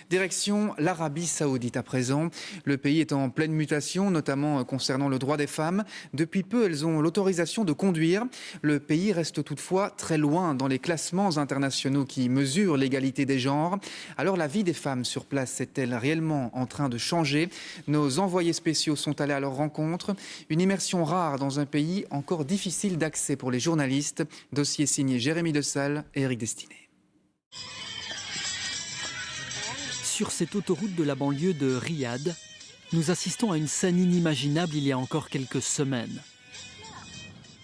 Direction l'Arabie Saoudite à présent. Le pays est en pleine mutation, notamment concernant le droit des femmes. Depuis peu, elles ont l'autorisation de conduire. Le pays reste toutefois très loin dans les classements internationaux qui mesurent l'égalité des genres. Alors la vie des femmes sur place est-elle réellement en train de changer? Nos envoyés spéciaux sont allés à leur rencontre. Une immersion rare dans un pays encore difficile d'accès pour les journalistes. Dossier signé Jérémy Dessal et Eric Destiné. Sur cette autoroute de la banlieue de Riyad, nous assistons à une scène inimaginable il y a encore quelques semaines.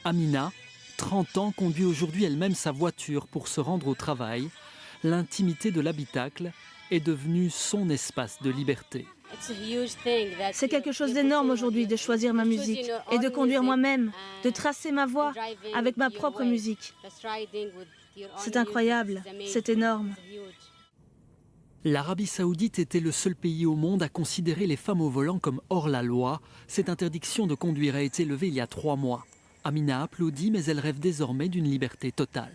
Amina, 30 ans, conduit aujourd'hui elle-même sa voiture pour se rendre au travail. L'intimité de l'habitacle est devenue son espace de liberté. C'est quelque chose d'énorme aujourd'hui de choisir ma musique et de conduire moi-même, de tracer ma voie avec ma propre musique. C'est incroyable, c'est énorme. L'Arabie Saoudite était le seul pays au monde à considérer les femmes au volant comme hors la loi. Cette interdiction de conduire a été levée il y a 3 mois. Amina applaudit, mais elle rêve désormais d'une liberté totale.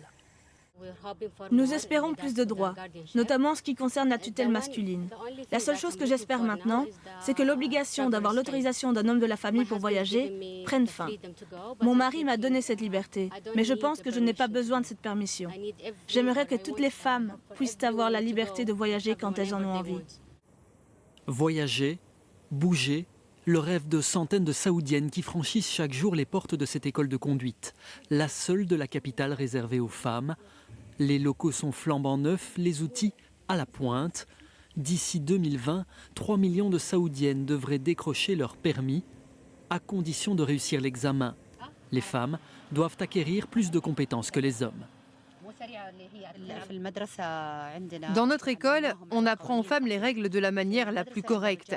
Nous espérons plus de droits, notamment en ce qui concerne la tutelle masculine. La seule chose que j'espère maintenant, c'est que l'obligation d'avoir l'autorisation d'un homme de la famille pour voyager prenne fin. Mon mari m'a donné cette liberté, mais je pense que je n'ai pas besoin de cette permission. J'aimerais que toutes les femmes puissent avoir la liberté de voyager quand elles en ont envie. Voyager, bouger, le rêve de centaines de Saoudiennes qui franchissent chaque jour les portes de cette école de conduite, la seule de la capitale réservée aux femmes. Les locaux sont flambant neufs, les outils à la pointe. D'ici 2020, 3 millions de Saoudiennes devraient décrocher leur permis, à condition de réussir l'examen. Les femmes doivent acquérir plus de compétences que les hommes. Dans notre école, on apprend aux femmes les règles de la manière la plus correcte.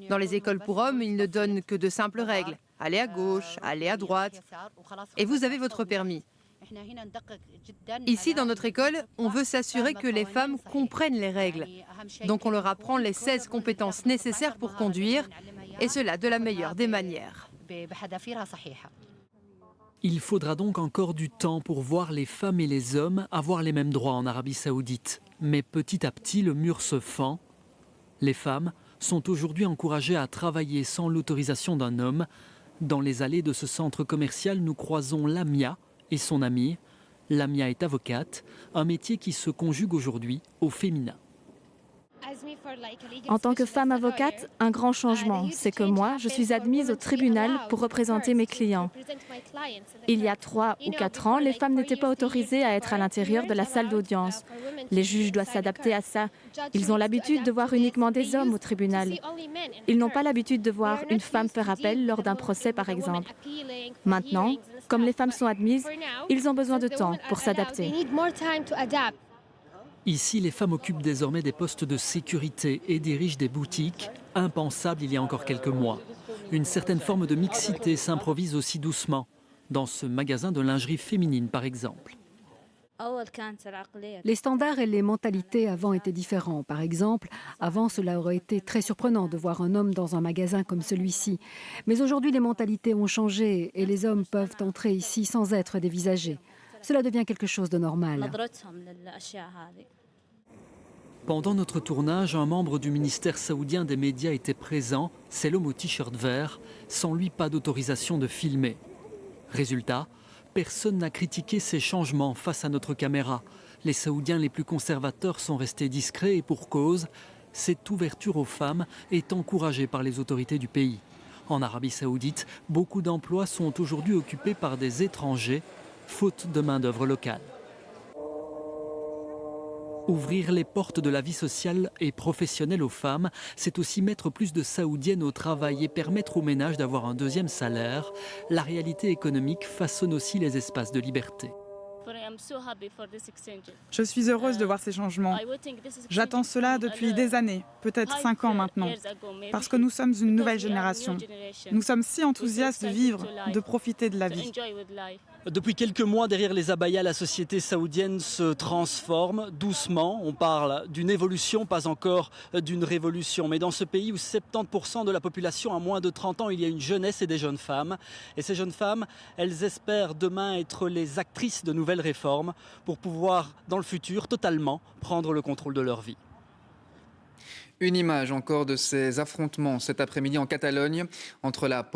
Dans les écoles pour hommes, ils ne donnent que de simples règles. Allez à gauche, allez à droite. Et vous avez votre permis. Ici, dans notre école, on veut s'assurer que les femmes comprennent les règles. Donc on leur apprend les 16 compétences nécessaires pour conduire, et cela de la meilleure des manières. Il faudra donc encore du temps pour voir les femmes et les hommes avoir les mêmes droits en Arabie Saoudite. Mais petit à petit, le mur se fend. Les femmes sont aujourd'hui encouragées à travailler sans l'autorisation d'un homme. Dans les allées de ce centre commercial, nous croisons Lamia et son amie. Lamia est avocate, un métier qui se conjugue aujourd'hui au féminin. En tant que femme avocate, un grand changement, c'est que moi, je suis admise au tribunal pour représenter mes clients. Il y a 3 ou 4 ans, les femmes n'étaient pas autorisées à être à l'intérieur de la salle d'audience. Les juges doivent s'adapter à ça. Ils ont l'habitude de voir uniquement des hommes au tribunal. Ils n'ont pas l'habitude de voir une femme faire appel lors d'un procès, par exemple. Maintenant, comme les femmes sont admises, ils ont besoin de temps pour s'adapter. Ici, les femmes occupent désormais des postes de sécurité et dirigent des boutiques, impensables il y a encore quelques mois. Une certaine forme de mixité s'improvise aussi doucement, dans ce magasin de lingerie féminine par exemple. Les standards et les mentalités avant étaient différents. Par exemple, avant, cela aurait été très surprenant de voir un homme dans un magasin comme celui-ci. Mais aujourd'hui, les mentalités ont changé et les hommes peuvent entrer ici sans être dévisagés. Cela devient quelque chose de normal. Pendant notre tournage, un membre du ministère saoudien des médias était présent. C'est l'homme au t-shirt vert. Sans lui, pas d'autorisation de filmer. Résultat, personne n'a critiqué ces changements face à notre caméra. Les Saoudiens les plus conservateurs sont restés discrets et pour cause, cette ouverture aux femmes est encouragée par les autorités du pays. En Arabie Saoudite, beaucoup d'emplois sont aujourd'hui occupés par des étrangers, faute de main-d'œuvre locale. Ouvrir les portes de la vie sociale et professionnelle aux femmes, c'est aussi mettre plus de Saoudiennes au travail et permettre aux ménages d'avoir un deuxième salaire. La réalité économique façonne aussi les espaces de liberté. Je suis heureuse de voir ces changements. J'attends cela depuis des années, peut-être 5 ans maintenant, parce que nous sommes une nouvelle génération. Nous sommes si enthousiastes de vivre, de profiter de la vie. Depuis quelques mois, derrière les abayas, la société saoudienne se transforme doucement. On parle d'une évolution, pas encore d'une révolution. Mais dans ce pays où 70% de la population a moins de 30 ans, il y a une jeunesse et des jeunes femmes. Et ces jeunes femmes, elles espèrent demain être les actrices de nouvelles réformes pour pouvoir, dans le futur, totalement prendre le contrôle de leur vie. Une image encore de ces affrontements cet après-midi en Catalogne entre la